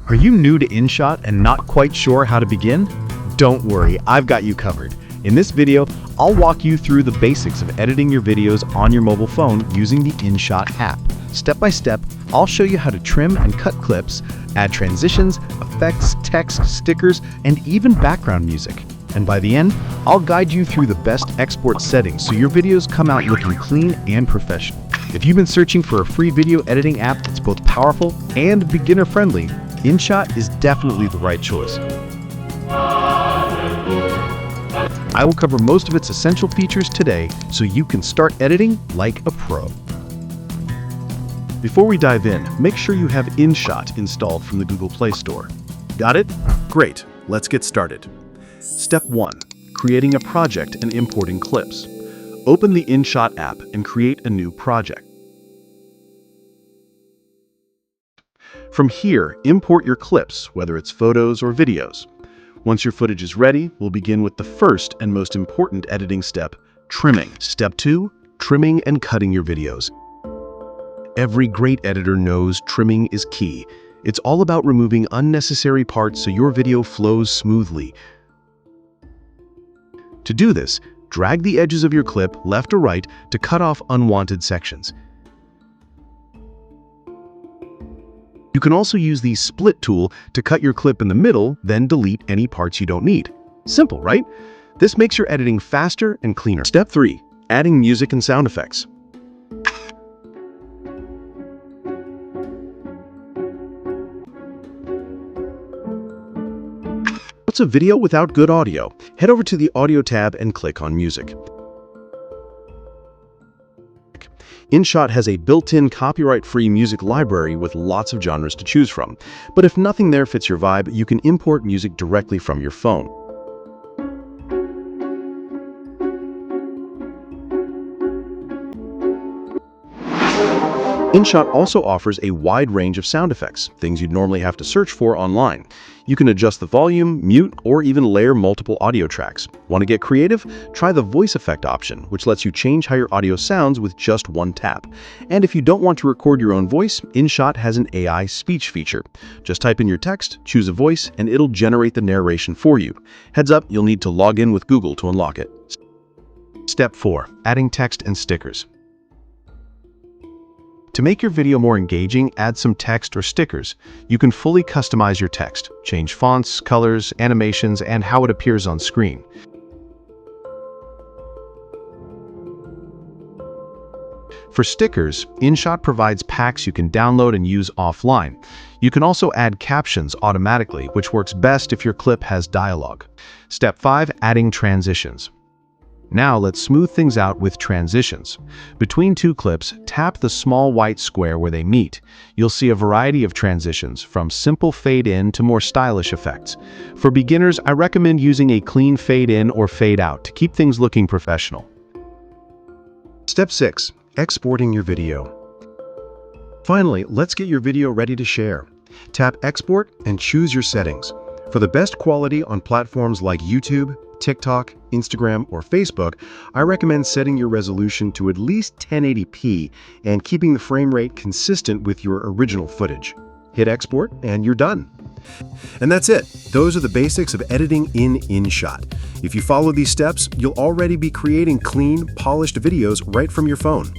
Are you new to InShot and not quite sure how to begin? Don't worry, I've got you covered. In this video, I'll walk you through the basics of editing your videos on your mobile phone using the InShot app. Step by step, I'll show you how to trim and cut clips, add transitions, effects, text, stickers, and even background music. And by the end, I'll guide you through the best export settings so your videos come out looking clean and professional. If you've been searching for a free video editing app that's both powerful and beginner-friendly, InShot is definitely the right choice. I will cover most of its essential features today so you can start editing like a pro. Before we dive in, make sure you have InShot installed from the Google Play Store. Got it? Great, let's get started. Step 1. Creating a project and importing clips. Open the InShot app and create a new project. From here, import your clips, whether it's photos or videos. Once your footage is ready, we'll begin with the first and most important editing step, trimming. Step 2, trimming and cutting your videos. Every great editor knows trimming is key. It's all about removing unnecessary parts so your video flows smoothly. To do this, drag the edges of your clip left or right to cut off unwanted sections. You can also use the split tool to cut your clip in the middle, then delete any parts you don't need. Simple, right? This makes your editing faster and cleaner. Step 3. Adding music and sound effects. What's a video without good audio? Head over to the Audio tab and click on Music. InShot has a built-in copyright-free music library with lots of genres to choose from. But if nothing there fits your vibe, you can import music directly from your phone. InShot also offers a wide range of sound effects, things you'd normally have to search for online. You can adjust the volume, mute, or even layer multiple audio tracks. Want to get creative? Try the voice effect option, which lets you change how your audio sounds with just one tap. And if you don't want to record your own voice, InShot has an AI speech feature. Just type in your text, choose a voice, and it'll generate the narration for you. Heads up, you'll need to log in with Google to unlock it. Step 4. Adding text and stickers. To make your video more engaging, add some text or stickers. You can fully customize your text, change fonts, colors, animations, and how it appears on screen. For stickers, InShot provides packs you can download and use offline. You can also add captions automatically, which works best if your clip has dialogue. Step 5. Adding transitions. Now let's smooth things out with transitions. Between two clips, tap the small white square where they meet. You'll see a variety of transitions, from simple fade-in to more stylish effects. For beginners, I recommend using a clean fade-in or fade-out to keep things looking professional. Step 6. Exporting your video. Finally, let's get your video ready to share. Tap Export and choose your settings. For the best quality on platforms like YouTube, TikTok, Instagram, or Facebook, I recommend setting your resolution to at least 1080p and keeping the frame rate consistent with your original footage. Hit export and you're done. And that's it. Those are the basics of editing in InShot. If you follow these steps, you'll already be creating clean, polished videos right from your phone.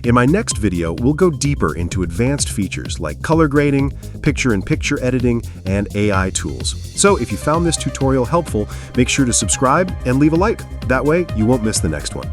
In my next video, we'll go deeper into advanced features like color grading, picture-in-picture editing, and AI tools. So if you found this tutorial helpful, make sure to subscribe and leave a like. That way, you won't miss the next one.